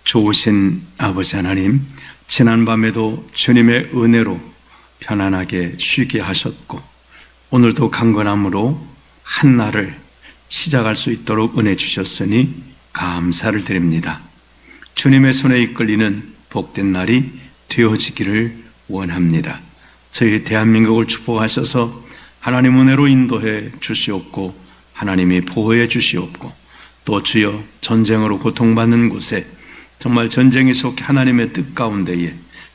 좋으신 아버지 하나님, 지난밤에도 주님의 은혜로 편안하게 쉬게 하셨고 오늘도 강건함으로 한 날을 시작할 수 있도록 은혜 주셨으니 감사를 드립니다. 주님의 손에 이끌리는 복된 날이 되어지기를 원합니다. 저희 대한민국을 축복하셔서 하나님 은혜로 인도해 주시옵고 하나님이 보호해 주시옵고 또 주여 전쟁으로 고통받는 곳에 정말 전쟁이 속해 하나님의 뜻 가운데에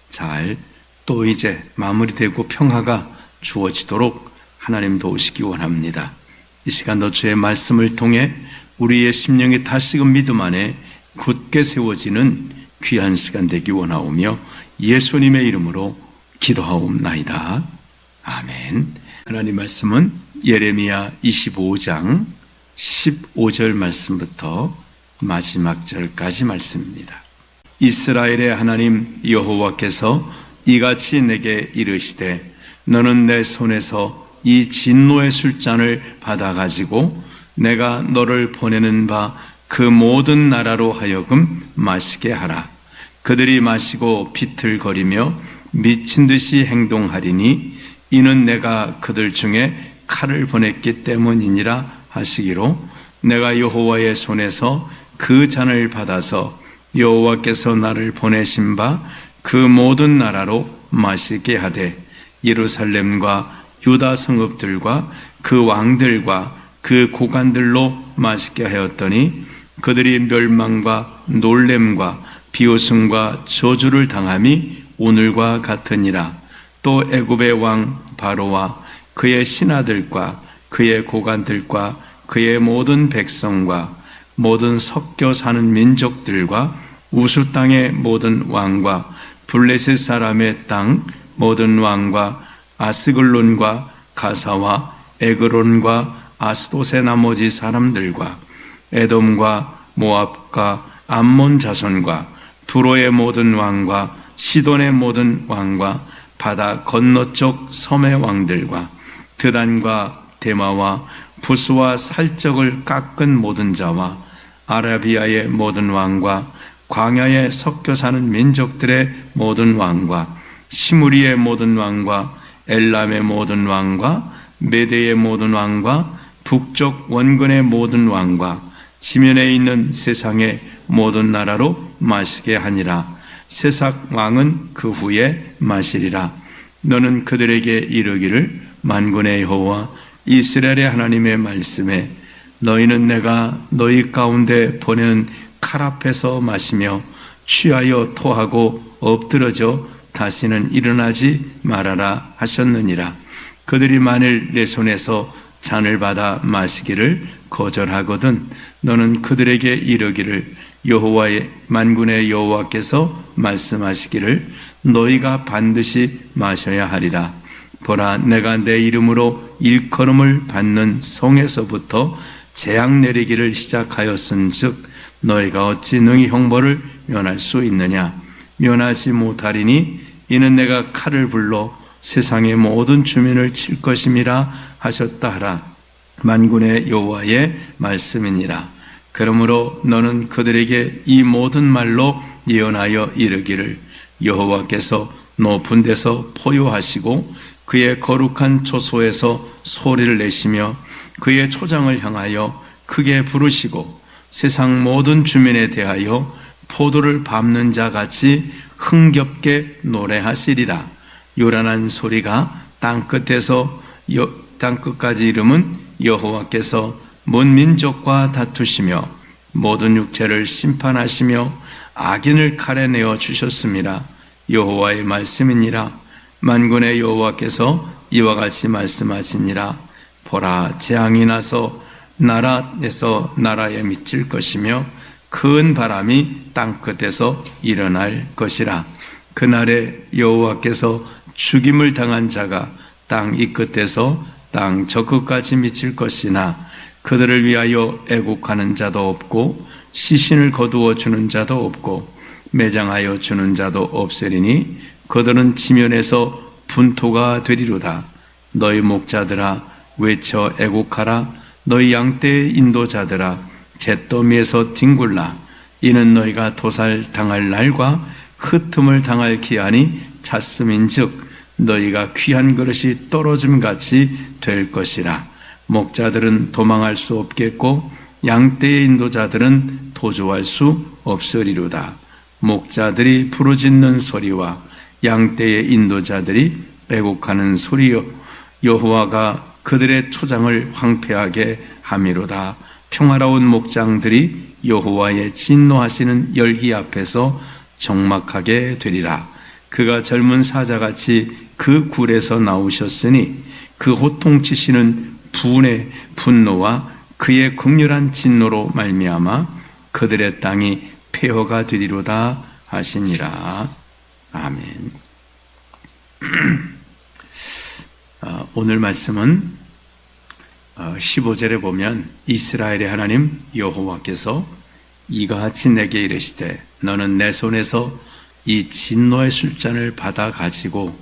잘 또 이제 마무리되고 평화가 주어지도록 하나님 도우시기 원합니다. 이 시간도 주의 말씀을 통해 우리의 심령이 다시금 믿음 안에 굳게 세워지는 귀한 시간 되기 원하오며 예수님의 이름으로 기도하옵나이다. 아멘. 하나님 말씀은 예레미야 25장 15절 말씀부터 마지막 절까지 말씀입니다. 이스라엘의 하나님 여호와께서 이같이 내게 이르시되 너는 내 손에서 이 진노의 술잔을 받아가지고 내가 너를 보내는 바 그 모든 나라로 하여금 마시게 하라. 그들이 마시고 비틀거리며 미친 듯이 행동하리니 이는 내가 그들 중에 칼을 보냈기 때문이니라 하시기로 내가 여호와의 손에서 그 잔을 받아서 여호와께서 나를 보내신 바 그 모든 나라로 마시게 하되 예루살렘과 유다 성읍들과 그 왕들과 그 고관들로 마시게 하였더니 그들이 멸망과 놀램과 비웃음과 저주를 당함이 오늘과 같으니라. 또 애굽의 왕 바로와 그의 신하들과 그의 고관들과 그의 모든 백성과 모든 섞여 사는 민족들과 우수 땅의 모든 왕과 블레셋 사람의 땅 모든 왕과 아스글론과 가사와 에그론과 아스돗의 나머지 사람들과 에돔과 모압과 암몬 자손과 두로의 모든 왕과 시돈의 모든 왕과 바다 건너쪽 섬의 왕들과 드단과 데마와 부스와 살적을 깎은 모든 자와 아라비아의 모든 왕과 광야에 섞여 사는 민족들의 모든 왕과 시무리의 모든 왕과 엘람의 모든 왕과 메대의 모든 왕과 북쪽 원근의 모든 왕과 지면에 있는 세상의 모든 나라로 마시게 하니라. 세상 왕은 그 후에 마시리라. 너는 그들에게 이르기를 만군의 여호와 이스라엘의 하나님의 말씀에 너희는 내가 너희 가운데 보내는 칼 앞에서 마시며 취하여 토하고 엎드러져 다시는 일어나지 말아라 하셨느니라. 그들이 만일 내 손에서 잔을 받아 마시기를 거절하거든 너는 그들에게 이르기를 여호와의 만군의 여호와께서 말씀하시기를 너희가 반드시 마셔야 하리라. 보라, 내가 내 이름으로 일컬음을 받는 성에서부터 재앙 내리기를 시작하였은즉 너희가 어찌 능히 형벌을 면할 수 있느냐. 면하지 못하리니 이는 내가 칼을 불러 세상의 모든 주민을 칠 것임이라 하셨다 하라. 만군의 여호와의 말씀이니라. 그러므로 너는 그들에게 이 모든 말로 예언하여 이르기를 여호와께서 높은 데서 포효하시고 그의 거룩한 초소에서 소리를 내시며 그의 초장을 향하여 크게 부르시고 세상 모든 주민에 대하여 포도를 밟는 자 같이 흥겹게 노래하시리라. 요란한 소리가 땅끝에서 땅끝까지 이름은 여호와께서 먼 민족과 다투시며 모든 육체를 심판하시며 악인을 칼에 내어 주셨습니다. 여호와의 말씀이니라. 만군의 여호와께서 이와 같이 말씀하시니라. 보라, 재앙이 나서 나라에서 나라에 미칠 것이며 큰 바람이 땅끝에서 일어날 것이라. 그날에 여호와께서 죽임을 당한 자가 땅 이 끝에서 땅 저 끝까지 미칠 것이나 그들을 위하여 애국하는 자도 없고 시신을 거두어 주는 자도 없고 매장하여 주는 자도 없으리니 그들은 지면에서 분토가 되리로다. 너희 목자들아 외쳐 애국하라. 너희 양떼의 인도자들아 잿더미에서 뒹굴라. 이는 너희가 도살당할 날과 흩음을 당할 기한이 찼음인즉 너희가 귀한 그릇이 떨어짐같이 될 것이라. 목자들은 도망할 수 없겠고 양떼의 인도자들은 도주할 수 없으리로다. 목자들이 부르짖는 소리와 양떼의 인도자들이 빼곡하는 소리요 여호와가 그들의 초장을 황폐하게 함이로다. 평화로운 목장들이 여호와의 진노하시는 열기 앞에서 적막하게 되리라. 그가 젊은 사자같이 그 굴에서 나오셨으니 그 호통치시는 분의 분노와 그의 극렬한 진노로 말미암아 그들의 땅이 폐허가 되리로다 하시니라. 아멘. 오늘 말씀은 15절에 보면 이스라엘의 하나님 여호와께서 이같이 내게 이르시되 너는 내 손에서 이 진노의 술잔을 받아 가지고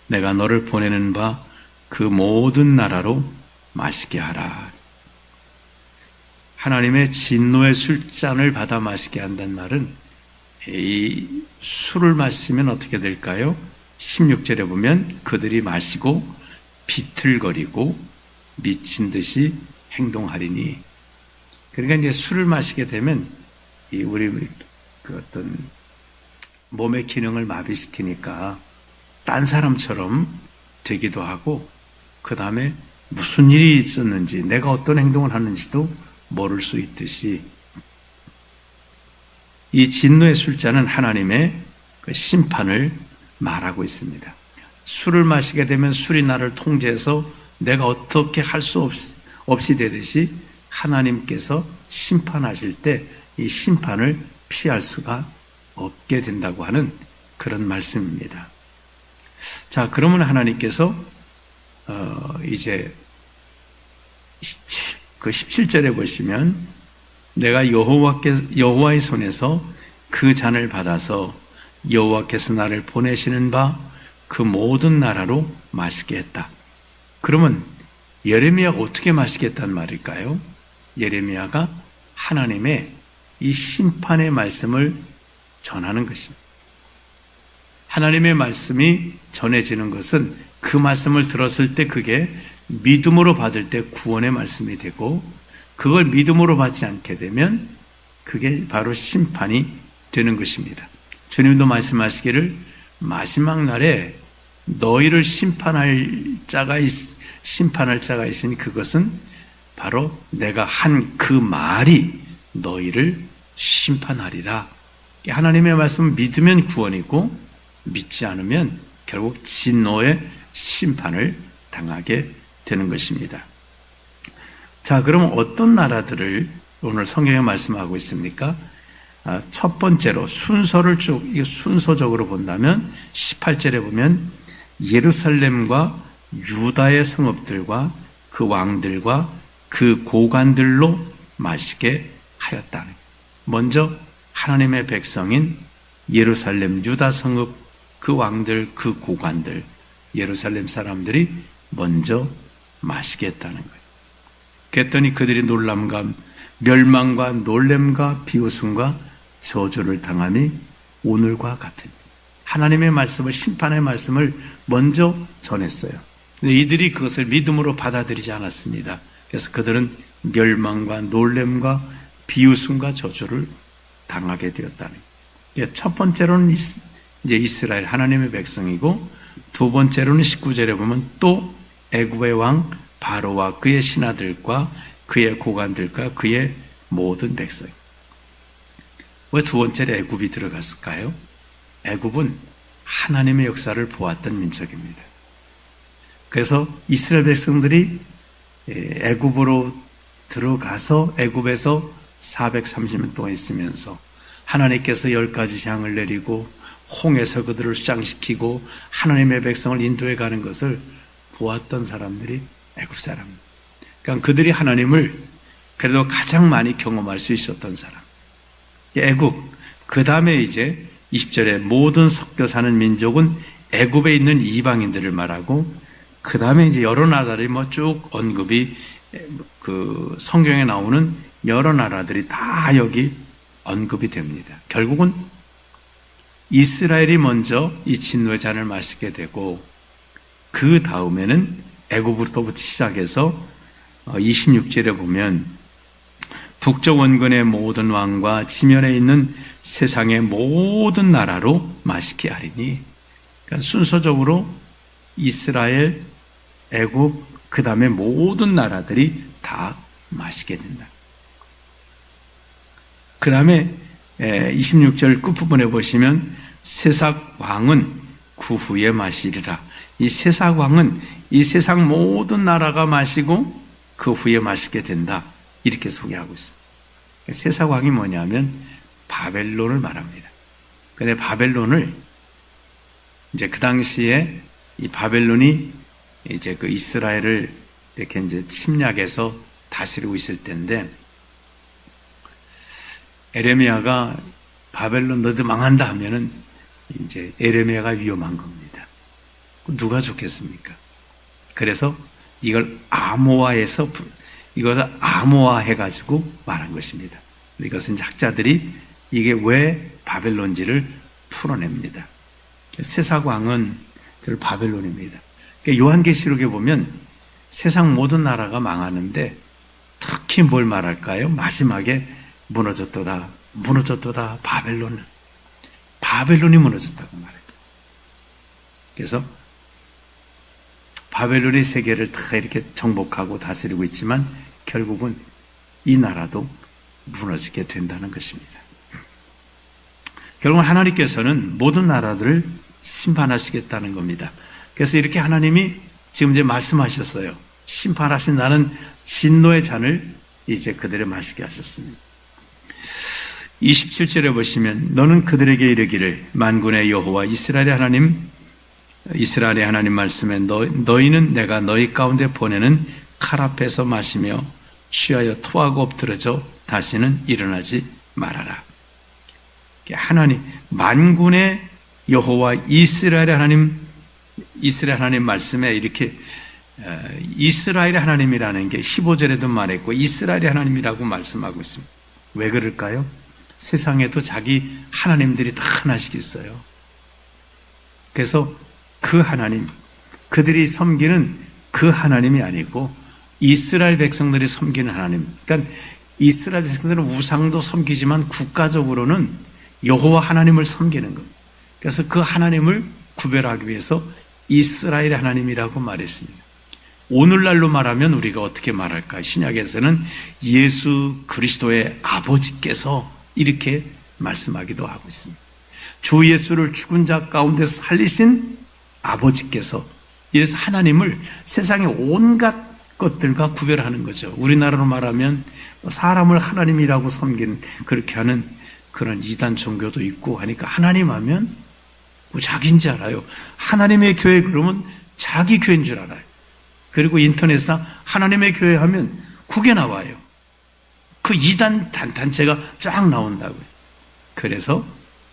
내가 너를 보내는 바 그 모든 나라로 마시게 하라. 하나님의 진노의 술잔을 받아 마시게 한다는 말은 이 술을 마시면 어떻게 될까요? 16절에 보면 그들이 마시고 비틀거리고 미친 듯이 행동하리니. 그러니까 이제 술을 마시게 되면 우리 그 어떤 몸의 기능을 마비시키니까 딴 사람처럼 되기도 하고, 그 다음에 무슨 일이 있었는지 내가 어떤 행동을 하는지도 모를 수 있듯이 이 진노의 술잔은 하나님의 그 심판을 말하고 있습니다. 술을 마시게 되면 술이 나를 통제해서 내가 어떻게 할 수 없이 되듯이 하나님께서 심판하실 때 이 심판을 피할 수가 없게 된다고 하는 그런 말씀입니다. 자, 그러면 하나님께서 이제 그 17절에 보시면 내가 여호와의 손에서 그 잔을 받아서 여호와께서 나를 보내시는 바 그 모든 나라로 마시게 했다. 그러면 예레미야가 어떻게 마시겠다는 말일까요? 예레미야가 하나님의 이 심판의 말씀을 전하는 것입니다. 하나님의 말씀이 전해지는 것은 그 말씀을 들었을 때 그게 믿음으로 받을 때 구원의 말씀이 되고, 그걸 믿음으로 받지 않게 되면 그게 바로 심판이 되는 것입니다. 주님도 말씀하시기를 마지막 날에 너희를 심판할 자가 있으니 그것은 바로 내가 한 그 말이 너희를 심판하리라. 하나님의 말씀을 믿으면 구원이고 믿지 않으면 결국 진노의 심판을 당하게 되는 것입니다. 자, 그럼 어떤 나라들을 오늘 성경에 말씀하고 있습니까? 첫 번째로 순서적으로 본다면 18절에 보면 예루살렘과 유다의 성읍들과 그 왕들과 그 고관들로 마시게 하였다. 먼저 하나님의 백성인 예루살렘 유다 성읍, 그 왕들, 그 고관들, 예루살렘 사람들이 먼저 마시게 했다는 거예요. 그랬더니 그들이 놀람과 멸망과 놀램과 비웃음과 저주를 당함이 오늘과 같은 하나님의 말씀을, 심판의 말씀을 먼저 전했어요. 근데 이들이 그것을 믿음으로 받아들이지 않았습니다. 그래서 그들은 멸망과 놀램과 비웃음과 저주를 당하게 되었다는 거예요. 첫 번째로는 이제 이스라엘 하나님의 백성이고, 두 번째로는 19절에 보면 또 애굽의 왕 바로와 그의 신하들과 그의 고관들과 그의 모든 백성. 왜 두 번째로 애굽이 들어갔을까요? 애굽은 하나님의 역사를 보았던 민족입니다. 그래서 이스라엘 백성들이 애굽으로 들어가서 애굽에서 430년 동안 있으면서 하나님께서 10가지 재앙을 내리고 홍해에서 그들을 수장시키고 하나님의 백성을 인도해 가는 것을 보았던 사람들이 애굽 사람입니다. 그러니까 그들이 하나님을 그래도 가장 많이 경험할 수 있었던 사람. 애굽. 그 다음에 이제 20절에 모든 섞여 사는 민족은 애굽에 있는 이방인들을 말하고, 그 다음에 이제 여러 나라들이 쭉 언급이 그 성경에 나오는 여러 나라들이 다 여기 언급이 됩니다. 결국은 이스라엘이 먼저 이 진노의 잔을 마시게 되고 그 다음에는 애굽으로부터 시작해서 26절에 보면 북쪽 원근의 모든 왕과 지면에 있는 세상의 모든 나라로 마시게 하리니, 그러니까 순서적으로 이스라엘, 애굽, 그 다음에 모든 나라들이 다 마시게 된다. 그 다음에 26절 끝부분에 보시면 세상 왕은 그 후에 마시리라. 이 세상 왕은 이 세상 모든 나라가 마시고 그 후에 마시게 된다, 이렇게 소개하고 있습니다. 세상 왕이 뭐냐면 바벨론을 말합니다. 근데 바벨론을 이제 그 당시에 이 바벨론이 이제 그 이스라엘을 이렇게 이제 침략해서 다스리고 있을 때인데, 에레미야가 바벨론 너도 망한다 하면은 이제 에레미야가 위험한 겁니다. 누가 좋겠습니까? 그래서 이걸 이것을 암호화해가지고 말한 것입니다. 이것은 학자들이 이게 왜 바벨론지를 풀어냅니다. 세상왕은 바벨론입니다. 요한계시록에 보면 세상 모든 나라가 망하는데 특히 뭘 말할까요? 마지막에 무너졌도다 바벨론이 무너졌다고 말해요. 그래서 바벨론이 세계를 다 이렇게 정복하고 다스리고 있지만 결국은 이 나라도 무너지게 된다는 것입니다. 결국 하나님께서는 모든 나라들을 심판하시겠다는 겁니다. 그래서 이렇게 하나님이 지금 이제 말씀하셨어요. 심판하신 나는 진노의 잔을 이제 그들에 마시게 하셨습니다. 27절에 보시면 너는 그들에게 이르기를 만군의 여호와 이스라엘의 하나님 말씀에 너희는 내가 너희 가운데 보내는 칼 앞에서 마시며 취하여 토하고 엎드러져 다시는 일어나지 말아라. 하나님, 만군의 여호와 이스라엘 하나님 말씀에 이렇게 이스라엘의 하나님이라는 게 15절에도 말했고 이스라엘의 하나님이라고 말씀하고 있습니다. 왜 그럴까요? 세상에도 자기 하나님들이 다 하나씩 있어요. 그래서 그 하나님, 그들이 섬기는 그 하나님이 아니고 이스라엘 백성들이 섬기는 하나님. 그러니까 이스라엘 백성들은 우상도 섬기지만 국가적으로는 여호와 하나님을 섬기는 것. 그래서 그 하나님을 구별하기 위해서 이스라엘의 하나님이라고 말했습니다. 오늘날로 말하면 우리가 어떻게 말할까? 신약에서는 예수 그리스도의 아버지께서 이렇게 말씀하기도 하고 있습니다. 주 예수를 죽은 자 가운데 살리신 아버지께서, 이래서 하나님을 세상의 온갖 것들과 구별하는 거죠. 우리나라로 말하면 사람을 하나님이라고 섬기는, 그렇게 하는 그런 이단 종교도 있고 하니까 하나님 하면 자기인 줄 알아요. 하나님의 교회 그러면 자기 교회인 줄 알아요. 그리고 인터넷에 하나님의 교회 하면 그게 나와요. 그 이단 단체가 쫙 나온다고요. 그래서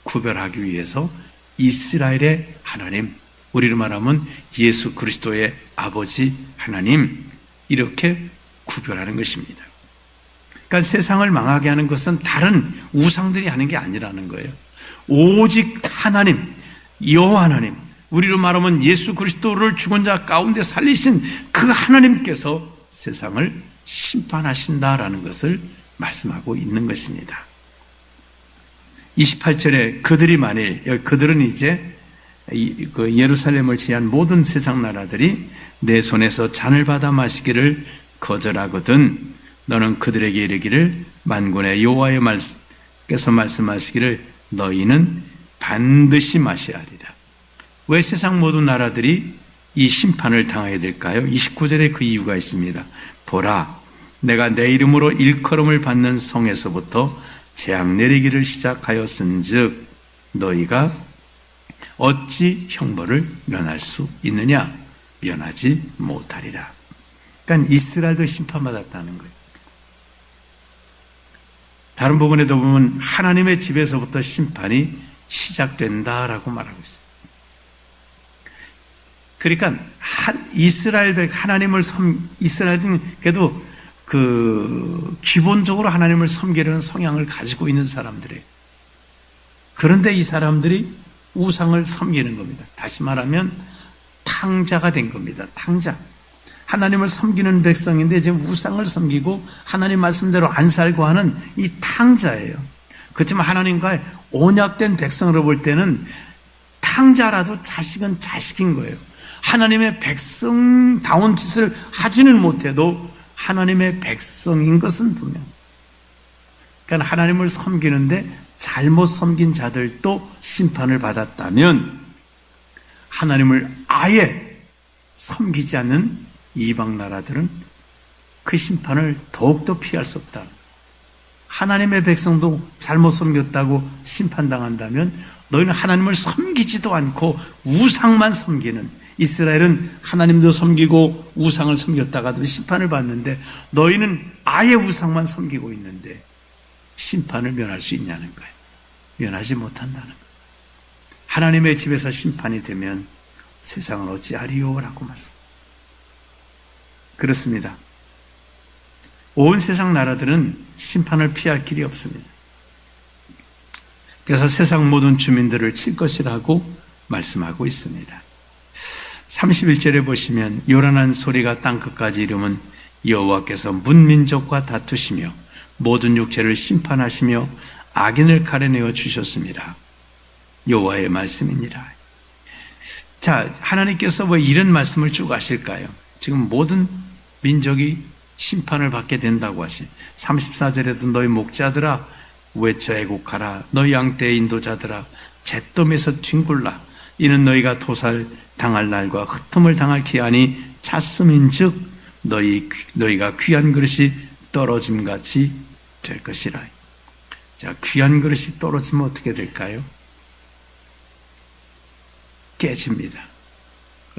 구별하기 위해서 이스라엘의 하나님, 우리로 말하면 예수 그리스도의 아버지 하나님, 이렇게 구별하는 것입니다. 그러니까 세상을 망하게 하는 것은 다른 우상들이 하는 게 아니라는 거예요. 오직 하나님, 여호와 하나님, 우리로 말하면 예수 그리스도를 죽은 자 가운데 살리신 그 하나님께서 세상을 심판하신다라는 것을 말씀하고 있는 것입니다. 28절에 그들은 이제 그 예루살렘을 제한 모든 세상 나라들이 내 손에서 잔을 받아 마시기를 거절하거든 너는 그들에게 이르기를 만군의 여호와께서 말씀하시기를 너희는 반드시 마셔야 하리라. 왜 세상 모든 나라들이 이 심판을 당해야 될까요? 29절에 그 이유가 있습니다. 보라, 내가 내 이름으로 일컬음을 받는 성에서부터 재앙 내리기를 시작하였은즉 너희가 어찌 형벌을 면할 수 있느냐? 면하지 못하리라. 그러니까 이스라엘도 심판받았다는 거예요. 다른 부분에도 보면 하나님의 집에서부터 심판이 시작된다라고 말하고 있어요. 그러니까 이스라엘은 그래도 기본적으로 하나님을 섬기려는 성향을 가지고 있는 사람들이에요. 그런데 이 사람들이 우상을 섬기는 겁니다. 다시 말하면 탕자가 된 겁니다. 탕자. 하나님을 섬기는 백성인데 지금 우상을 섬기고 하나님 말씀대로 안 살고 하는 이 탕자예요. 그렇지만 하나님과의 언약된 백성으로 볼 때는 탕자라도 자식은 자식인 거예요. 하나님의 백성다운 짓을 하지는 못해도 하나님의 백성인 것은 분명. 그러니까 하나님을 섬기는데 잘못 섬긴 자들도 심판을 받았다면 하나님을 아예 섬기지 않는 이방 나라들은 그 심판을 더욱더 피할 수 없다. 하나님의 백성도 잘못 섬겼다고 심판당한다면 너희는 하나님을 섬기지도 않고 우상만 섬기는, 이스라엘은 하나님도 섬기고 우상을 섬겼다가도 심판을 받는데 너희는 아예 우상만 섬기고 있는데 심판을 면할 수 있냐는 거예요. 면하지 못한다는 거예요. 하나님의 집에서 심판이 되면 세상은 어찌하리요? 라고 말씀. 그렇습니다. 온 세상 나라들은 심판을 피할 길이 없습니다. 그래서 세상 모든 주민들을 칠 것이라고 말씀하고 있습니다. 31절에 보시면 요란한 소리가 땅끝까지 이르면 여호와께서 문민족과 다투시며 모든 육체를 심판하시며 악인을 가려내어 주셨습니다. 여호와의 말씀이니라. 자, 하나님께서 왜 이런 말씀을 쭉 하실까요? 지금 모든 민족이 심판을 받게 된다고 하신 34절에도 너희 목자들아 외쳐 애곡하라. 너희 양떼의 인도자들아 잿더미에서 뒹굴라. 이는 너희가 도살 당할 날과 흩음을 당할 기한이 찼음인즉 너희가 귀한 그릇이 떨어짐같이 될 것이라. 자, 귀한 그릇이 떨어지면 어떻게 될까요? 깨집니다.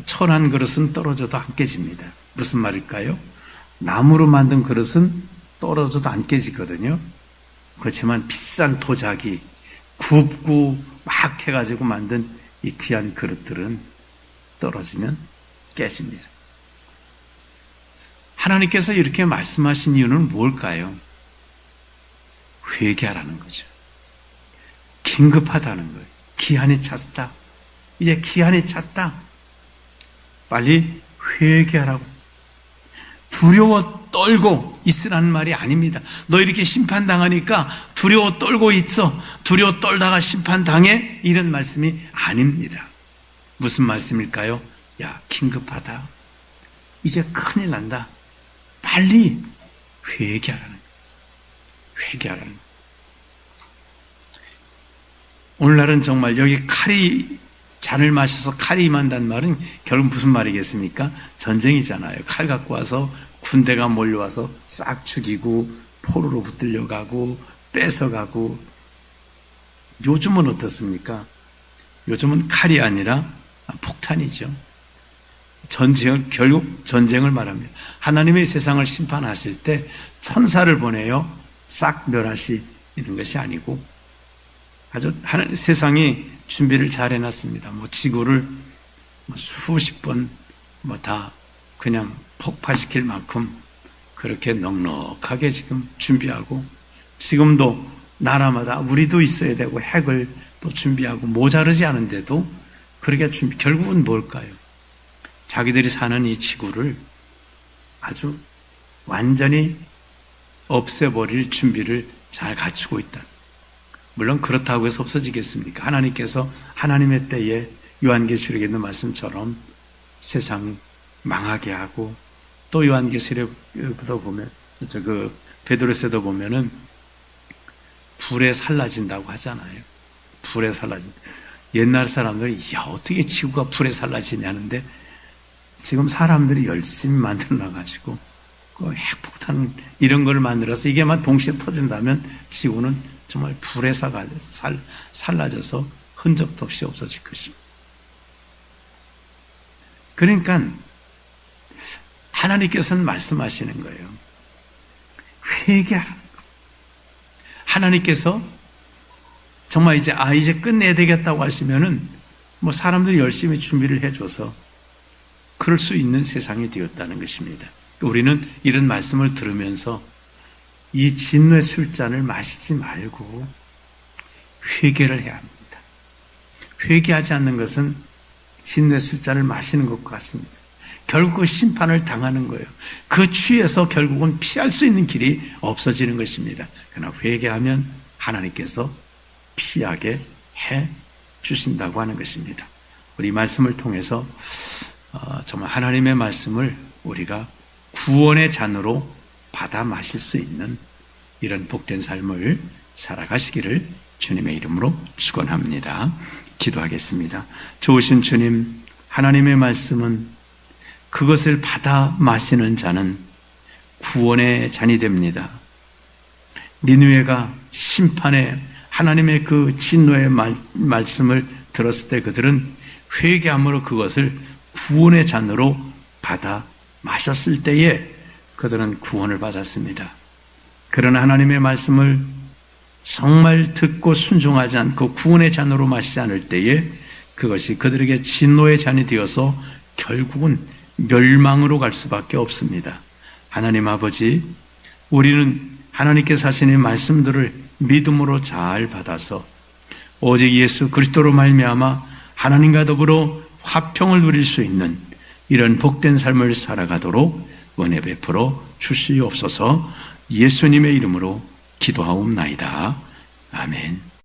천한 그릇은 떨어져도 안 깨집니다. 무슨 말일까요? 나무로 만든 그릇은 떨어져도 안 깨지거든요. 그렇지만 비싼 도자기 굽고 막 해가지고 만든 이 귀한 그릇들은 떨어지면 깨집니다. 하나님께서 이렇게 말씀하신 이유는 뭘까요? 회개하라는 거죠. 긴급하다는 거예요. 기한이 찼다. 이제 기한이 찼다. 빨리 회개하라고. 두려워 떨고 있으라는 말이 아닙니다. 너 이렇게 심판당하니까 두려워 떨고 있어. 두려워 떨다가 심판당해. 이런 말씀이 아닙니다. 무슨 말씀일까요? 야, 긴급하다. 이제 큰일 난다. 빨리 회개하라는 거예요. 회개하라는 거예요. 오늘날은 정말 여기 칼이 잔을 마셔서 칼이 임한다는 말은 결국 무슨 말이겠습니까? 전쟁이잖아요. 칼 갖고 와서 군대가 몰려와서 싹 죽이고 포로로 붙들려 가고 뺏어가고. 요즘은 어떻습니까? 요즘은 칼이 아니라 폭탄이죠. 결국 전쟁을 말합니다. 하나님의 세상을 심판하실 때 천사를 보내요. 싹 멸하시는 것이 아니고 아주 세상이 준비를 잘 해놨습니다. 지구를 수십 번 다 그냥 폭파시킬 만큼 그렇게 넉넉하게 지금 준비하고, 지금도 나라마다 우리도 있어야 되고 핵을 또 준비하고 모자르지 않은데도 그렇게 결국은 뭘까요? 자기들이 사는 이 지구를 아주 완전히 없애버릴 준비를 잘 갖추고 있다. 물론 그렇다고 해서 없어지겠습니까? 하나님께서 하나님의 때에 요한계시록에 있는 말씀처럼 세상 망하게 하고, 또 요한계시록에도 보면 베드로서에도 보면은 불에 살라진다고 하잖아요. 불에 살라진. 옛날 사람들이 야, 어떻게 지구가 불에 살라지냐는데 지금 사람들이 열심히 만들어놔가지고 그 핵폭탄 이런 걸 만들어서 이게만 동시에 터진다면 지구는 정말 불에 살라져서 흔적도 없이 없어질 것입니다. 그러니까 하나님께서는 말씀하시는 거예요. 회개하라는 거. 하나님께서 정말 이제 끝내야 되겠다고 하시면은 사람들이 열심히 준비를 해줘서 그럴 수 있는 세상이 되었다는 것입니다. 우리는 이런 말씀을 들으면서 이 진노의 술잔을 마시지 말고 회개를 해야 합니다. 회개하지 않는 것은 진노의 술잔을 마시는 것과 같습니다. 결국 심판을 당하는 거예요. 그 취해서 결국은 피할 수 있는 길이 없어지는 것입니다. 그러나 회개하면 하나님께서 피하게 해 주신다고 하는 것입니다. 우리 말씀을 통해서 정말 하나님의 말씀을 우리가 구원의 잔으로 받아 마실 수 있는 이런 복된 삶을 살아가시기를 주님의 이름으로 축원합니다. 기도하겠습니다. 좋으신 주님, 하나님의 말씀은 그것을 받아 마시는 자는 구원의 잔이 됩니다. 니느웨가 심판의 하나님의 그 진노의 말씀을 들었을 때 그들은 회개함으로 그것을 구원의 잔으로 받아 마셨을 때에 그들은 구원을 받았습니다. 그러나 하나님의 말씀을 정말 듣고 순종하지 않고 구원의 잔으로 마시지 않을 때에 그것이 그들에게 진노의 잔이 되어서 결국은 멸망으로 갈 수밖에 없습니다. 하나님 아버지, 우리는 하나님께서 하시는 말씀들을 믿음으로 잘 받아서 오직 예수 그리스도로 말미암아 하나님과 더불어 화평을 누릴 수 있는 이런 복된 삶을 살아가도록 은혜 베풀어 주시옵소서. 예수님의 이름으로 기도하옵나이다. 아멘.